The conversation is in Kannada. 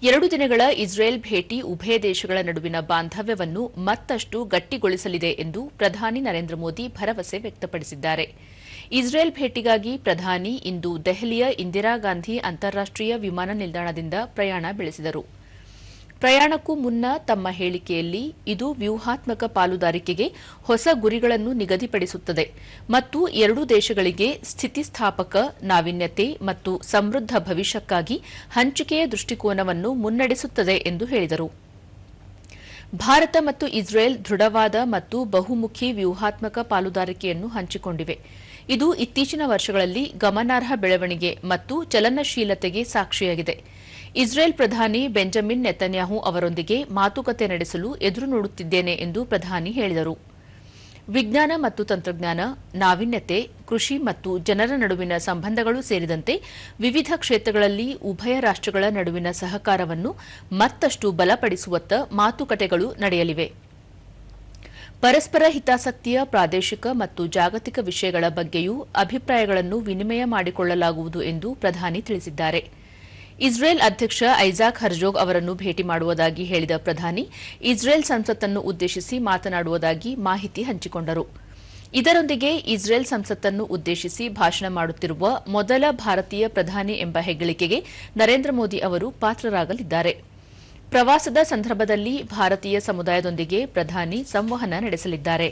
2 ದಿನಗಳ ಇಸ್ರೇಲ್ ಭೇಟಿ ಉಭಯ ದೇಶಗಳ ನಡುವಿನ ಬಾಂಧವ್ಯವನ್ನು ಮತ್ತಷ್ಟು ಗಟ್ಟಿಗೊಳಿಸಲಿದೆ ಎಂದು ಪ್ರಧಾನಿ ನರೇಂದ್ರ ಮೋದಿ ಭರವಸೆ ವ್ಯಕ್ತಪಡಿಸಿದ್ದಾರೆ. ಇಸ್ರೇಲ್ ಭೇಟಿಗಾಗಿ ಪ್ರಧಾನಿ ಇಂದು ದೆಹಲಿಯ ಇಂದಿರಾ ಗಾಂಧಿ ಅಂತಾರಾಷ್ಟೀಯ ವಿಮಾನ ನಿಲ್ದಾಣದಿಂದ ಪ್ರಯಾಣ ಬೆಳೆಸಿದರು. ಪ್ರಯಾಣಕ್ಕೂ ಮುನ್ನ ತಮ್ಮ ಹೇಳಿಕೆಯಲ್ಲಿ ಇದು ವ್ಯೂಹಾತ್ಮಕ ಪಾಲುದಾರಿಕೆಗೆ ಹೊಸ ಗುರಿಗಳನ್ನು ನಿಗದಿಪಡಿಸುತ್ತದೆ ಮತ್ತು ಎರಡೂ ದೇಶಗಳಿಗೆ ಸ್ಥಿತಿಸ್ಥಾಪಕ, ನಾವೀನ್ಯತೆ ಮತ್ತು ಸಮೃದ್ಧ ಭವಿಷ್ಯಕ್ಕಾಗಿ ಹಂಚಿಕೆಯ ದೃಷ್ಟಿಕೋನವನ್ನು ಮುನ್ನಡೆಸುತ್ತದೆ ಎಂದು ಹೇಳಿದರು. ಭಾರತ ಮತ್ತು ಇಸ್ರೇಲ್ ದೃಢವಾದ ಮತ್ತು ಬಹುಮುಖಿ ವ್ಯೂಹಾತ್ಮಕ ಪಾಲುದಾರಿಕೆಯನ್ನು ಹಂಚಿಕೊಂಡಿವೆ. ಇದು ಇತ್ತೀಚಿನ ವರ್ಷಗಳಲ್ಲಿ ಗಮನಾರ್ಹ ಬೆಳವಣಿಗೆ ಮತ್ತು ಚಲನಶೀಲತೆಗೆ ಸಾಕ್ಷಿಯಾಗಿದೆ. ಇಸ್ರೇಲ್ ಪ್ರಧಾನಿ ಬೆಂಜಮಿನ್ ನೆತನ್ಯಾಹು ಅವರೊಂದಿಗೆ ಮಾತುಕತೆ ನಡೆಸಲು ಎದುರು ನೋಡುತ್ತಿದ್ದೇನೆ ಎಂದು ಪ್ರಧಾನಿ ಹೇಳಿದರು. ವಿಜ್ಞಾನ ಮತ್ತು ತಂತ್ರಜ್ಞಾನ, ನಾವೀನ್ಯತೆ, ಕೃಷಿ ಮತ್ತು ಜನರ ನಡುವಿನ ಸಂಬಂಧಗಳು ಸೇರಿದಂತೆ ವಿವಿಧ ಕ್ಷೇತ್ರಗಳಲ್ಲಿ ಉಭಯ ರಾಷ್ಟ್ರಗಳ ನಡುವಿನ ಸಹಕಾರವನ್ನು ಮತ್ತಷ್ಟು ಬಲಪಡಿಸುವತ್ತ ಮಾತುಕತೆಗಳು ನಡೆಯಲಿವೆ. ಪರಸ್ಪರ ಹಿತಾಸಕ್ತಿಯ ಪ್ರಾದೇಶಿಕ ಮತ್ತು ಜಾಗತಿಕ ವಿಷಯಗಳ ಬಗ್ಗೆಯೂ ಅಭಿಪ್ರಾಯಗಳನ್ನು ವಿನಿಮಯ ಮಾಡಿಕೊಳ್ಳಲಾಗುವುದು ಎಂದು ಪ್ರಧಾನಿ ತಿಳಿಸಿದ್ದಾರೆ. ಇಸ್ರೇಲ್ ಅಧ್ಯಕ್ಷ ಐಜಾಕ್ ಹರ್ಜೋಗ್ ಅವರನ್ನು ಭೇಟಿ ಮಾಡುವುದಾಗಿ ಹೇಳಿದ ಪ್ರಧಾನಿ ಇಸ್ರೇಲ್ ಸಂಸತ್ತನ್ನು ಉದ್ದೇಶಿಸಿ ಮಾತನಾಡುವುದಾಗಿ ಮಾಹಿತಿ ಹಂಚಿಕೊಂಡರು. ಇದರೊಂದಿಗೆ ಇಸ್ರೇಲ್ ಸಂಸತ್ತನ್ನು ಉದ್ದೇಶಿಸಿ ಭಾಷಣ ಮಾಡುತ್ತಿರುವ ಮೊದಲ ಭಾರತೀಯ ಪ್ರಧಾನಿ ಎಂಬ ಹೆಗ್ಗಳಿಕೆಗೆ ನರೇಂದ್ರ ಮೋದಿ ಅವರು ಪಾತ್ರರಾಗಲಿದ್ದಾರೆ. ಪ್ರವಾಸದ ಸಂದರ್ಭದಲ್ಲಿ ಭಾರತೀಯ ಸಮುದಾಯದೊಂದಿಗೆ ಪ್ರಧಾನಿ ಸಂವಹನ ನಡೆಸಲಿದ್ದಾರೆ.